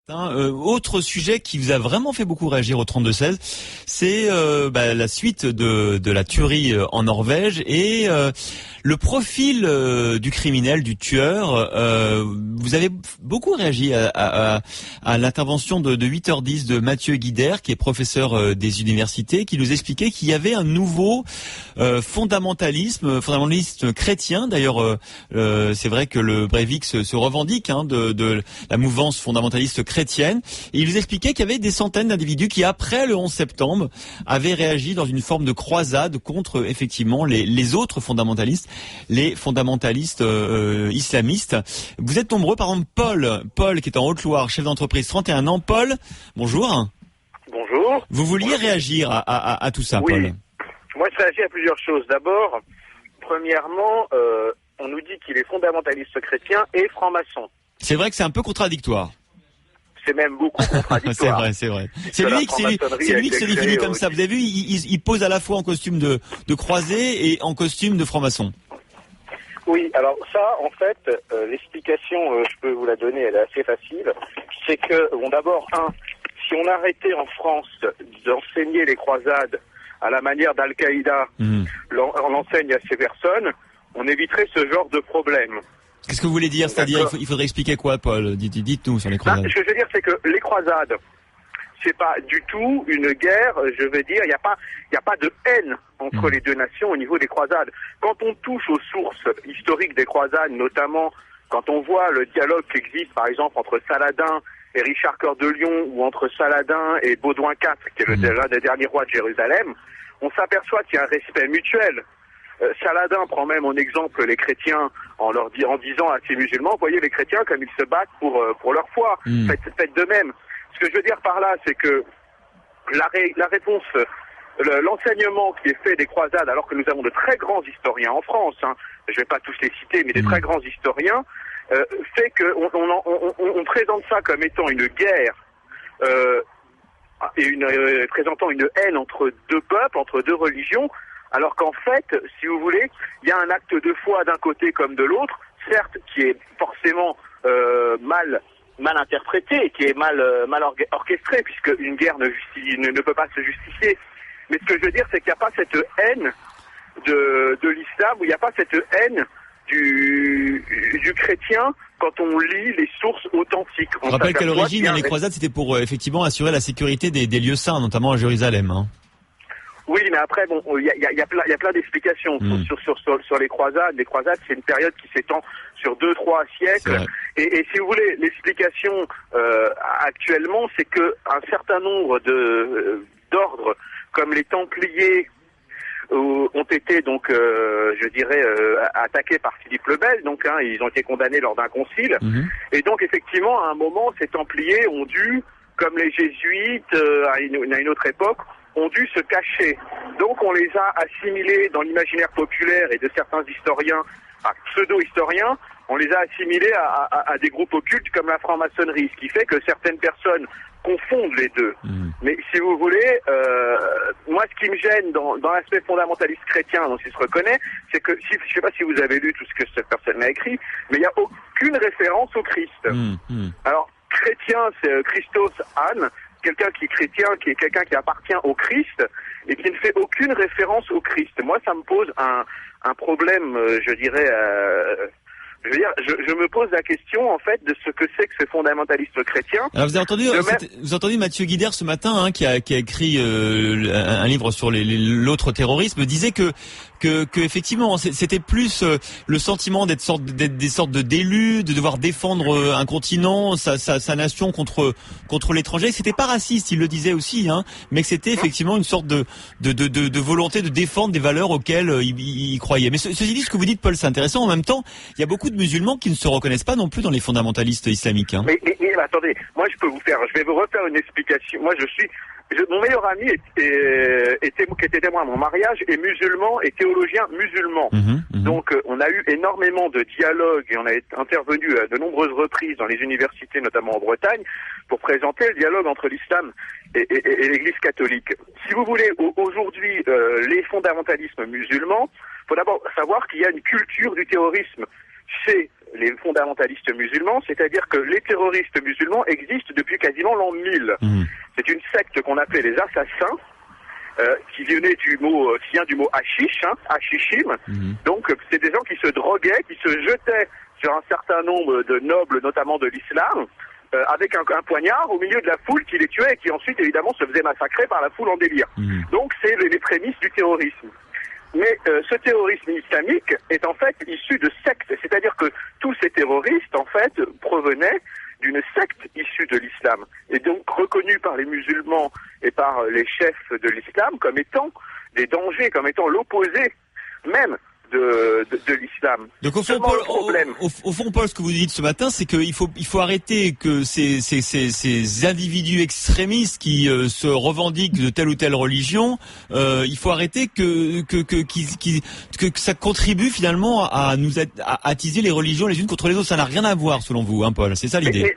Autre sujet qui vous a vraiment fait beaucoup réagir au 32-16, c'est la suite de la tuerie en Norvège et le profil du criminel, du tueur. Vous avez beaucoup réagi à l'intervention de 8h10 de Mathieu Guidère, qui est professeur des universités, qui nous expliquait qu'il y avait un nouveau fondamentalisme chrétien. D'ailleurs, c'est vrai que le Breivik se revendique de la mouvance fondamentaliste chrétienne. Et il nous expliquait qu'il y avait des centaines d'individus qui, après le 11 septembre, avaient réagi dans une forme de croisade contre, effectivement, les autres fondamentalistes, les fondamentalistes islamistes. Vous êtes nombreux, par exemple, Paul, qui est en Haute-Loire, chef d'entreprise, 31 ans. Paul, bonjour. Bonjour. Vous vouliez réagir à tout ça, oui. Paul? Moi, je réagis à plusieurs choses. D'abord, premièrement, on nous dit qu'il est fondamentaliste chrétien et franc-maçon. C'est vrai que c'est un peu contradictoire. C'est même beaucoup contradictoire. C'est vrai. C'est lui qui se définit comme ça. Vous avez vu, il pose à la fois en costume de croisé et en costume de franc-maçon. Oui, alors ça, en fait, l'explication, je peux vous la donner, elle est assez facile. C'est que, d'abord, si on arrêtait en France d'enseigner les croisades à la manière d'Al-Qaïda, on l'enseigne à ces personnes, on éviterait ce genre de problème. Qu'est-ce que vous voulez dire? C'est-à-dire, il faudrait expliquer quoi, Paul? Dites-nous sur les croisades. Ce que je veux dire, c'est que les croisades, c'est pas du tout une guerre, je veux dire, il n'y a pas de haine entre les deux nations au niveau des croisades. Quand on touche aux sources historiques des croisades, notamment quand on voit le dialogue qui existe, par exemple, entre Saladin et Richard Cœur de Lion, ou entre Saladin et Baudouin IV, qui est l'un des derniers rois de Jérusalem, on s'aperçoit qu'il y a un respect mutuel. Saladin prend même en exemple les chrétiens en disant à ces musulmans, voyez les chrétiens comme ils se battent pour leur foi, faites de même. Ce que je veux dire par là, c'est que la réponse, l'enseignement qui est fait des croisades, alors que nous avons de très grands historiens en France, je ne vais pas tous les citer, mais des très grands historiens, fait qu'on présente ça comme étant une guerre et présentant une haine entre deux peuples, entre deux religions, alors qu'en fait, si vous voulez, il y a un acte de foi d'un côté comme de l'autre, certes, qui est forcément mal interprété, qui est mal orchestré, puisque une guerre ne peut pas se justifier. Mais ce que je veux dire, c'est qu'il n'y a pas cette haine de l'islam, ou il n'y a pas cette haine du chrétien quand on lit les sources authentiques. Je rappelle qu'à l'origine, les croisades, c'était pour effectivement assurer la sécurité des lieux saints, notamment à Jérusalem. Oui, mais après, il y a plein d'explications sur les croisades. Les croisades, c'est une période qui s'étend sur 2-3 siècles. Et si vous voulez, l'explication actuellement, c'est que un certain nombre d'ordres, comme les Templiers, ont été donc, attaqués par Philippe le Bel. Donc, ils ont été condamnés lors d'un concile. Et donc, effectivement, à un moment, ces Templiers ont dû, comme les Jésuites à une autre époque, ont dû se cacher. Donc on les a assimilés dans l'imaginaire populaire et de certains historiens, pseudo-historiens, on les a assimilés à des groupes occultes comme la franc-maçonnerie, ce qui fait que certaines personnes confondent les deux. Mais si vous voulez, moi ce qui me gêne dans l'aspect fondamentaliste chrétien dont il se reconnaît, c'est que, je ne sais pas si vous avez lu tout ce que cette personne a écrit, mais il n'y a aucune référence au Christ. Alors, chrétien, c'est Christos Anne, quelqu'un qui est chrétien, qui est quelqu'un qui appartient au Christ et qui ne fait aucune référence au Christ. Moi, ça me pose un problème, je dirais. Je me pose la question, en fait, de ce que c'est que ce fondamentaliste chrétien. Alors, vous avez entendu Mathieu Guidère ce matin, qui a écrit un livre sur l'autre terrorisme, disait que effectivement, c'était plus le sentiment d'être des sortes d'élus, de devoir défendre un continent, sa nation contre l'étranger. C'était pas raciste, il le disait aussi, mais que c'était effectivement une sorte de volonté de défendre des valeurs auxquelles il croyait. Mais ceci dit, ce que vous dites, Paul, c'est intéressant. En même temps, il y a beaucoup de musulmans qui ne se reconnaissent pas non plus dans les fondamentalistes islamiques. Mais attendez, moi je vais vous refaire une explication. Moi mon meilleur ami qui était témoin à mon mariage est musulman et théologien musulman. Donc on a eu énormément de dialogues et on a intervenu à de nombreuses reprises dans les universités, notamment en Bretagne, pour présenter le dialogue entre l'islam et l'Église catholique. Si vous voulez, aujourd'hui, les fondamentalismes musulmans, il faut d'abord savoir qu'il y a une culture du terrorisme chez les fondamentalistes musulmans, c'est-à-dire que les terroristes musulmans existent depuis quasiment l'an 1000. C'est une secte qu'on appelait les assassins, qui vient du mot hashish, hashishim. Donc c'est des gens qui se droguaient, qui se jetaient sur un certain nombre de nobles, notamment de l'islam, avec un poignard au milieu de la foule qui les tuait et qui ensuite évidemment se faisait massacrer par la foule en délire. Donc c'est les prémices du terrorisme. Mais ce terrorisme islamique est en fait issu de sectes, c'est-à-dire que tous ces terroristes en fait provenaient d'une secte issue de l'islam, et donc reconnue par les musulmans et par les chefs de l'islam comme étant des dangers, comme étant l'opposé même de l'islam. Donc au fond, Paul, ce que vous dites ce matin, c'est qu'il faut arrêter que ces individus extrémistes qui se revendiquent de telle ou telle religion, il faut arrêter que ça contribue finalement à attiser les religions les unes contre les autres. Ça n'a rien à voir selon vous, hein, Paul. C'est ça l'idée.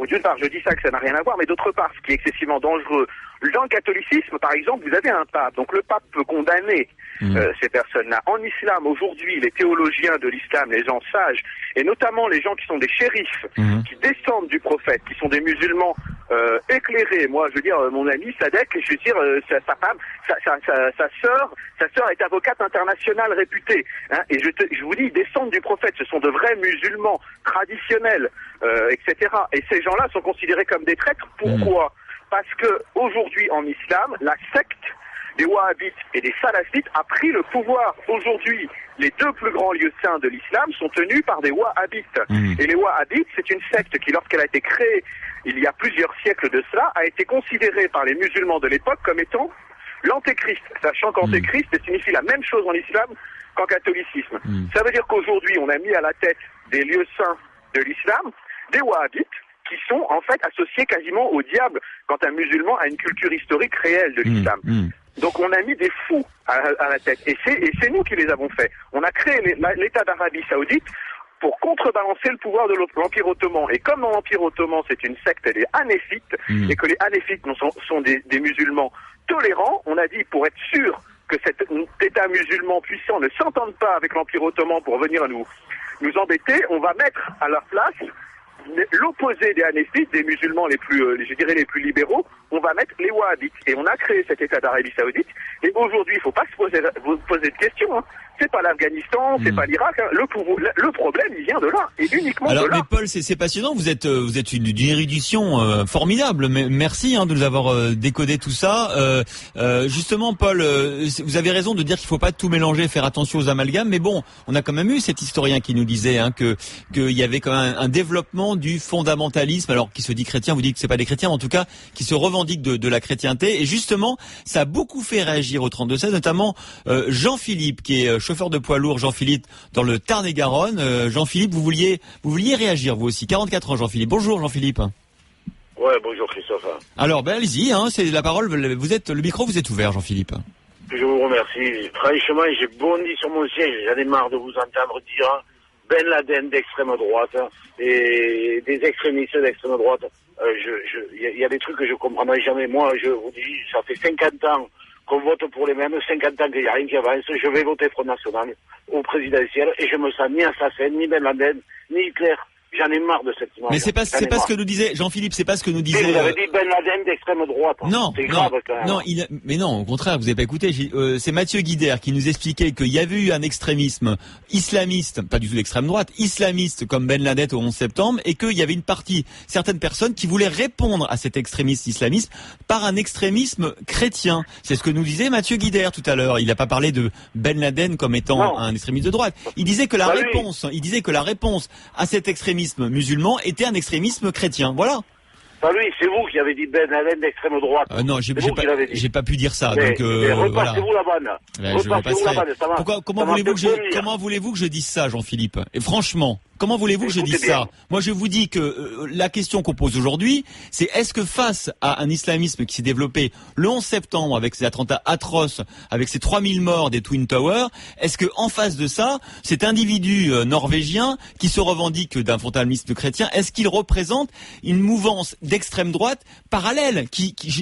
D'une part, je dis ça que ça n'a rien à voir, mais d'autre part, ce qui est excessivement dangereux, dans le catholicisme, par exemple, vous avez un pape. Donc le pape peut condamner ces personnes-là. En islam, aujourd'hui, les théologiens de l'islam, les gens sages, et notamment les gens qui sont des shérifs, qui descendent du prophète, qui sont des musulmans éclairés. Moi, je veux dire, mon ami Sadek, je veux dire, sa femme, sa sœur est avocate internationale réputée. Hein, et je vous dis, ils descendent du prophète. Ce sont de vrais musulmans traditionnels, etc. Et ces gens-là sont considérés comme des traîtres. Pourquoi ? Parce que aujourd'hui, en islam, la secte des wahhabites et des salafites a pris le pouvoir. Aujourd'hui, les deux plus grands lieux saints de l'islam sont tenus par des wahhabites. Et les wahhabites, c'est une secte qui, lorsqu'elle a été créée il y a plusieurs siècles de cela, a été considérée par les musulmans de l'époque comme étant l'antéchrist, sachant qu'antéchrist signifie la même chose en islam qu'en catholicisme. Ça veut dire qu'aujourd'hui, on a mis à la tête des lieux saints de l'islam des wahhabites, qui sont en fait associés quasiment au diable quand un musulman a une culture historique réelle de l'islam. Donc on a mis des fous à la tête, et c'est nous qui les avons fait. On a créé l'État d'Arabie Saoudite pour contrebalancer le pouvoir de l'Empire ottoman. Et comme dans l'Empire ottoman c'est une secte des hanéfites, et que les hanéfites sont des musulmans tolérants, on a dit, pour être sûr que cet État musulman puissant ne s'entende pas avec l'Empire ottoman pour venir nous embêter, on va mettre à leur place l'opposé des hanéfites, des musulmans les plus libéraux, on va mettre les wahhabites. Et on a créé cet État d'Arabie Saoudite. Et aujourd'hui, il ne faut pas se poser de questions. Hein. C'est pas l'Afghanistan, c'est pas l'Irak. Hein. Le problème, il vient de là, et uniquement de là. Mais Paul, c'est passionnant. Vous êtes d'une érudition formidable. Mais merci de nous avoir décodé tout ça. Justement, Paul, vous avez raison de dire qu'il faut pas tout mélanger, faire attention aux amalgames. Mais bon, on a quand même eu cet historien qui nous disait qu'il y avait quand même un développement du fondamentalisme, alors qui se dit chrétien. Vous dites que c'est pas des chrétiens, mais en tout cas qui se revendique de la chrétienté. Et justement, ça a beaucoup fait réagir au 32-16, notamment Jean-Philippe, qui est chauffeur de poids lourd, Jean-Philippe, dans le Tarn-et-Garonne. Jean-Philippe, vous vouliez réagir, vous aussi. 44 ans, Jean-Philippe. Bonjour, Jean-Philippe. Ouais, bonjour, Christophe. Alors, allez-y, c'est la parole. Le micro vous est ouvert, Jean-Philippe. Je vous remercie. Franchement, j'ai bondi sur mon siège. J'en ai marre de vous entendre dire Ben Laden d'extrême droite et des extrémistes d'extrême droite. Il y a des trucs que je comprendrai jamais. Moi, je vous dis, ça fait 50 ans qu'on vote pour les mêmes, 50 ans qu'il n'y a rien qui avance. Je vais voter Front National au présidentiel et je me sens ni assassin, ni Ben Laden, ni Hitler. J'en ai marre de cette image. Mais c'est pas ce que nous disait Jean-Philippe, c'est pas ce que nous disait. Vous avez dit Ben Laden d'extrême droite. Non, c'est grave quand même. Mais non, au contraire, vous avez pas écouté. C'est Mathieu Guider qui nous expliquait qu'il y avait eu un extrémisme islamiste, pas du tout d'extrême droite, islamiste comme Ben Laden au 11 septembre, et qu'il y avait certaines personnes qui voulaient répondre à cet extrémisme islamiste par un extrémisme chrétien. C'est ce que nous disait Mathieu Guider tout à l'heure. Il n'a pas parlé de Ben Laden comme étant un extrémiste de droite. Il disait que la réponse à cet extrémisme musulman était un extrémisme chrétien. Voilà. Pas lui, c'est vous qui avez dit Ben Laden d'extrême droite. Non, j'ai pas pu dire ça. Mais donc repassez-vous la banne. Repassez-vous la banne. Comment voulez-vous que je dise ça, Jean-Philippe? Et franchement, comment voulez-vous que je dise ça? Moi, je vous dis que la question qu'on pose aujourd'hui, c'est est-ce que face à un islamisme qui s'est développé le 11 septembre avec ses attentats atroces, avec ses 3000 morts des Twin Towers, est-ce que en face de ça, cet individu norvégien qui se revendique d'un fondamentalisme chrétien, est-ce qu'il représente une mouvance d'extrême droite parallèle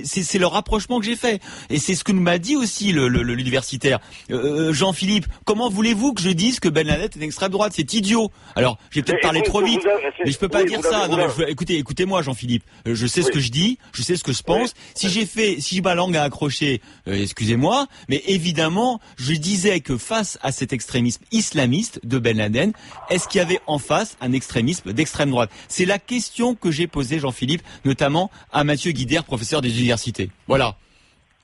c'est le rapprochement que j'ai fait. Et c'est ce que nous m'a dit aussi l'universitaire. Jean-Philippe, comment voulez-vous que je dise que Ben Laden est d'extrême droite? C'est idiot. Alors, J'ai peut-être parlé trop vite, mais je peux pas dire ça. Non, mais écoutez-moi, Jean-Philippe. Je sais ce que je dis, je sais ce que je pense. Si j'ai ma langue à accrocher, excusez-moi, mais évidemment, je disais que face à cet extrémisme islamiste de Ben Laden, est-ce qu'il y avait en face un extrémisme d'extrême droite? C'est la question que j'ai posée, Jean-Philippe, notamment à Mathieu Guidère, professeur des universités. Voilà.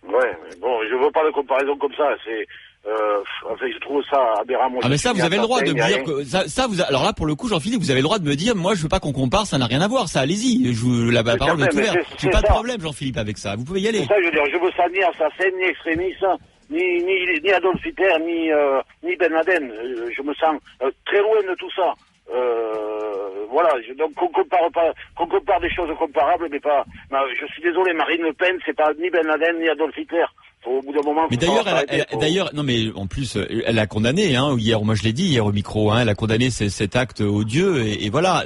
Ouais, mais bon, je veux pas de comparaison comme ça. C'est, enfin, je trouve ça aberrant. Moi, mais ça, vous avez le droit de me dire que alors là, pour le coup, Jean-Philippe, vous avez le droit de me dire, moi, je veux pas qu'on compare, ça n'a rien à voir. Ça, allez-y. La parole est ouverte. J'ai pas de problème, Jean-Philippe, avec ça. Vous pouvez y aller. C'est ça, je veux dire, je veux ça ni assassin, ni extrémiste, ni Adolf Hitler, ni Ben Laden. Je me sens très loin de tout ça. Voilà, donc qu'on compare des choses comparables, mais pas. Je suis désolé, Marine Le Pen, c'est pas ni Ben Laden ni Adolf Hitler. Au bout d'un moment. Mais d'ailleurs, non, mais en plus, elle a condamné. Hier, moi je l'ai dit hier au micro. Elle a condamné cet acte odieux. Et voilà,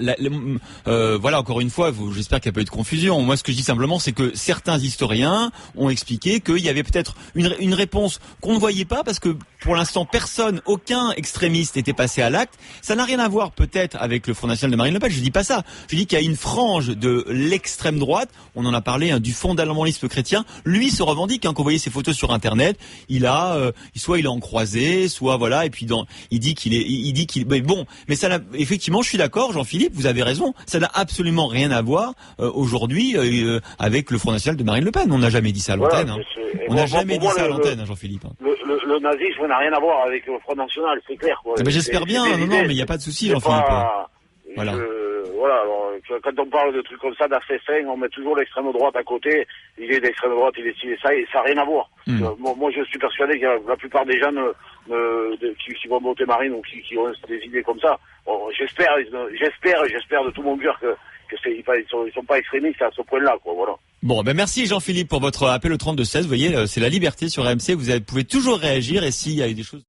voilà encore une fois. J'espère qu'il n'y a pas eu de confusion. Moi, ce que je dis simplement, c'est que certains historiens ont expliqué qu'il y avait peut-être une réponse qu'on ne voyait pas parce que pour l'instant, aucun extrémiste n'était passé à l'acte. Ça n'a rien à voir peut-être avec le Front National de Marine Le Pen. Je dis pas ça. Je dis qu'il y a une frange de l'extrême droite. On en a parlé du fondamentalisme chrétien. Lui se revendique. Quand vous voyez ses photos sur internet, soit il est en croisée, soit voilà, et puis il dit qu'il mais bon, mais ça effectivement, je suis d'accord, Jean-Philippe, vous avez raison, ça n'a absolument rien à voir aujourd'hui avec le Front National de Marine Le Pen. On n'a jamais dit ça à l'antenne. Voilà, on n'a jamais dit ça à l'antenne, Jean-Philippe. Le nazisme n'a rien à voir avec le Front National, c'est clair. Quoi. Mais j'espère bien. Non, mais il n'y a pas de souci, Jean-Philippe. Voilà. Voilà, alors, quand on parle de trucs comme ça, d'assassins, on met toujours l'extrême droite à côté. Il est d'extrême droite, il est ça, et ça n'a rien à voir. Moi, je suis persuadé que la plupart des gens qui vont voter Marine ou qui ont des idées comme ça, j'espère de tout mon cœur que ils sont pas extrémistes à ce point-là, quoi. Voilà. Bon, merci Jean-Philippe pour votre appel au 32-16. Vous voyez, c'est la liberté sur RMC. Vous pouvez toujours réagir et s'il y a eu des choses.